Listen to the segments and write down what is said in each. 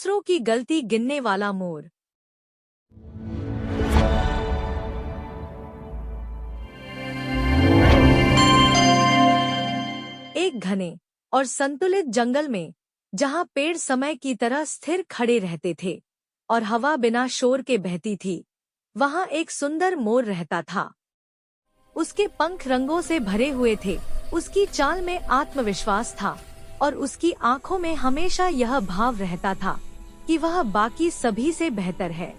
दूसरों की गलती गिनने वाला मोर। एक घने और संतुलित जंगल में, जहां पेड़ समय की तरह स्थिर खड़े रहते थे और हवा बिना शोर के बहती थी, वहां एक सुंदर मोर रहता था। उसके पंख रंगों से भरे हुए थे, उसकी चाल में आत्मविश्वास था और उसकी आंखों में हमेशा यह भाव रहता था कि वह बाकी सभी से बेहतर है।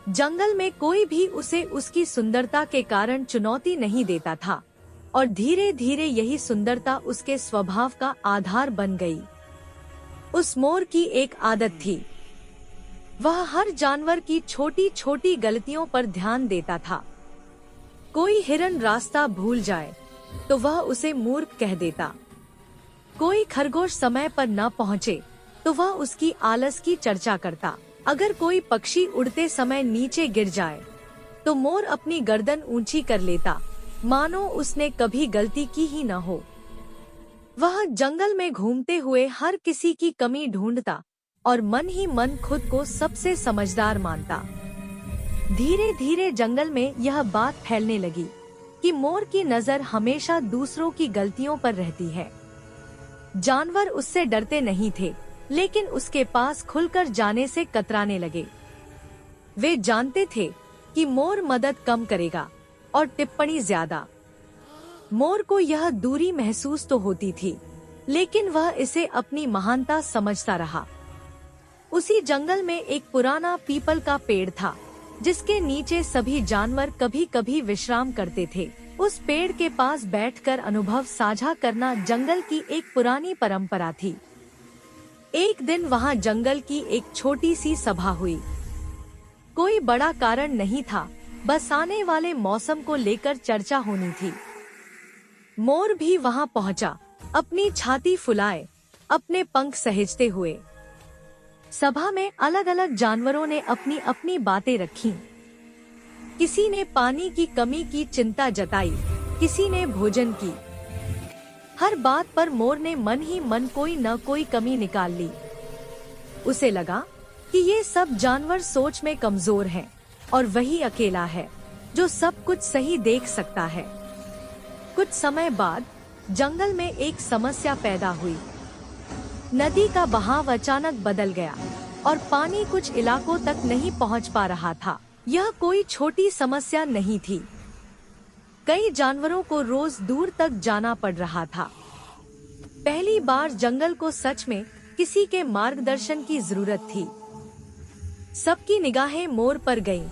जंगल में कोई भी उसे उसकी सुंदरता के कारण चुनौती नहीं देता था और धीरे धीरे यही सुंदरता उसके स्वभाव का आधार बन गई। उस मोर की एक आदत थी, वह हर जानवर की छोटी छोटी गलतियों पर ध्यान देता था। कोई हिरन रास्ता भूल जाए तो वह उसे मूर्ख कह देता। कोई खरगोश समय पर न पहुँचे तो वह उसकी आलस की चर्चा करता। अगर कोई पक्षी उड़ते समय नीचे गिर जाए तो मोर अपनी गर्दन ऊंची कर लेता, मानो उसने कभी गलती की ही न हो। वह जंगल में घूमते हुए हर किसी की कमी ढूंढता और मन ही मन खुद को सबसे समझदार मानता। धीरे धीरे जंगल में यह बात फैलने लगी कि मोर की नजर हमेशा दूसरों की गलतियों पर रहती है। जानवर उससे डरते नहीं थे, लेकिन उसके पास खुलकर जाने से कतराने लगे। वे जानते थे कि मोर मदद कम करेगा और टिप्पणी ज्यादा। मोर को यह दूरी महसूस तो होती थी, लेकिन वह इसे अपनी महानता समझता रहा। उसी जंगल में एक पुराना पीपल का पेड़ था, जिसके नीचे सभी जानवर कभी कभी विश्राम करते थे। उस पेड़ के पास बैठकर अनुभव साझा करना जंगल की एक पुरानी परंपरा थी। एक दिन वहां जंगल की एक छोटी सी सभा हुई। कोई बड़ा कारण नहीं था, बस आने वाले मौसम को लेकर चर्चा होनी थी। मोर भी वहां पहुंचा, अपनी छाती फुलाए, अपने पंख सहेजते हुए। सभा में अलग अलग जानवरों ने अपनी अपनी बातें रखीं। किसी ने पानी की कमी की चिंता जताई, किसी ने भोजन की। हर बात पर मोर ने मन ही मन कोई न कोई कमी निकाल ली। उसे लगा कि ये सब जानवर सोच में कमजोर हैं और वही अकेला है जो सब कुछ सही देख सकता है। कुछ समय बाद जंगल में एक समस्या पैदा हुई। नदी का बहाव अचानक बदल गया और पानी कुछ इलाकों तक नहीं पहुंच पा रहा था। यह कोई छोटी समस्या नहीं थी। कई जानवरों को रोज दूर तक जाना पड़ रहा था। पहली बार जंगल को सच में किसी के मार्गदर्शन की जरूरत थी। सबकी निगाहें मोर पर गईं,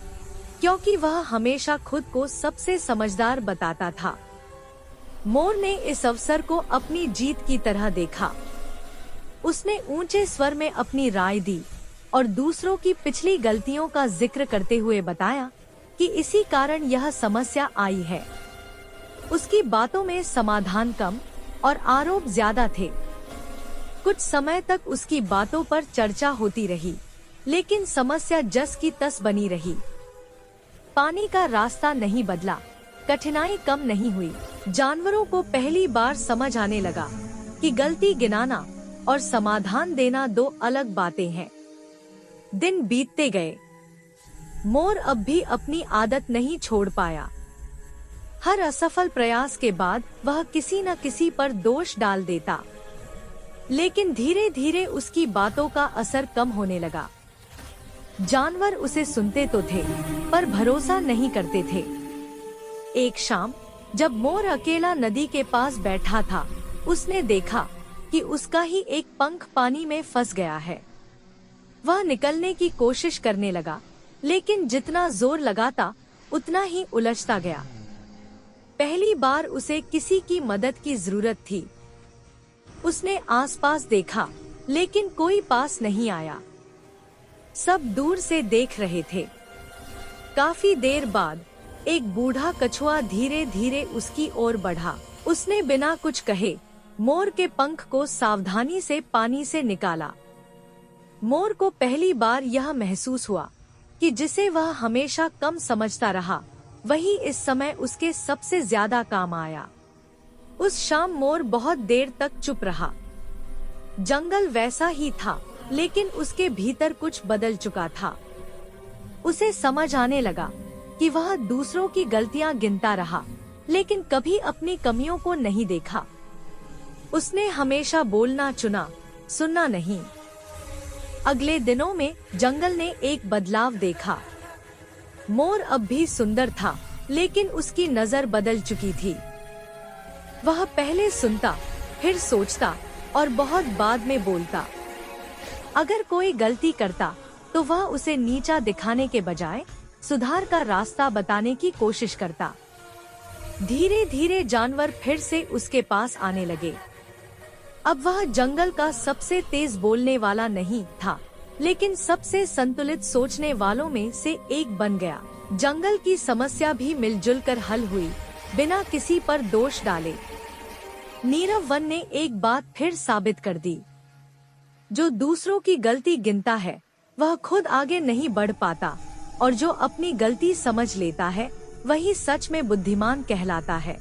क्योंकि वह हमेशा खुद को सबसे समझदार बताता था। मोर ने इस अवसर को अपनी जीत की तरह देखा। उसने ऊंचे स्वर में अपनी राय दी और दूसरों की पिछली गलतियों का जिक्र करते हुए बताया कि इसी कारण यह समस्या आई है। उसकी बातों में समाधान कम और आरोप ज्यादा थे। कुछ समय तक उसकी बातों पर चर्चा होती रही, लेकिन समस्या जस की तस बनी रही। पानी का रास्ता नहीं बदला, कठिनाई कम नहीं हुई। जानवरों को पहली बार समझ आने लगा कि गलती गिनाना और समाधान देना दो अलग बातें हैं। दिन बीतते गए, मोर अब भी अपनी आदत नहीं छोड़ पाया। हर असफल प्रयास के बाद वह किसी न किसी पर दोष डाल देता, लेकिन धीरे धीरे उसकी बातों का असर कम होने लगा। जानवर उसे सुनते तो थे, पर भरोसा नहीं करते थे। एक शाम जब मोर अकेला नदी के पास बैठा था, उसने देखा कि उसका ही एक पंख पानी में फंस गया है। वह निकलने की कोशिश करने लगा, लेकिन जितना जोर लगाता उतना ही उलझता गया। पहली बार उसे किसी की मदद की जरूरत थी। उसने आसपास देखा, लेकिन कोई पास नहीं आया। सब दूर से देख रहे थे। काफी देर बाद एक बूढ़ा कछुआ धीरे धीरे उसकी ओर बढ़ा। उसने बिना कुछ कहे मोर के पंख को सावधानी से पानी से निकाला। मोर को पहली बार यह महसूस हुआ कि जिसे वह हमेशा कम समझता रहा, वही इस समय उसके सबसे ज्यादा काम आया। उस शाम मोर बहुत देर तक चुप रहा। जंगल वैसा ही था, लेकिन उसके भीतर कुछ बदल चुका था। उसे समझ आने लगा कि वह दूसरों की गलतियां गिनता रहा, लेकिन कभी अपनी कमियों को नहीं देखा। उसने हमेशा बोलना चुना, सुनना नहीं। अगले दिनों में जंगल ने एक बदलाव देखा। मोर अब भी सुंदर था, लेकिन उसकी नजर बदल चुकी थी। वह पहले सुनता, फिर सोचता और बहुत बाद में बोलता। अगर कोई गलती करता तो वह उसे नीचा दिखाने के बजाय सुधार का रास्ता बताने की कोशिश करता। धीरे धीरे जानवर फिर से उसके पास आने लगे। अब वह जंगल का सबसे तेज बोलने वाला नहीं था, लेकिन सबसे संतुलित सोचने वालों में से एक बन गया। जंगल की समस्या भी मिलजुल कर हल हुई, बिना किसी पर दोष डाले। नीरव वन ने एक बात फिर साबित कर दी, जो दूसरों की गलती गिनता है वह खुद आगे नहीं बढ़ पाता, और जो अपनी गलती समझ लेता है वही सच में बुद्धिमान कहलाता है।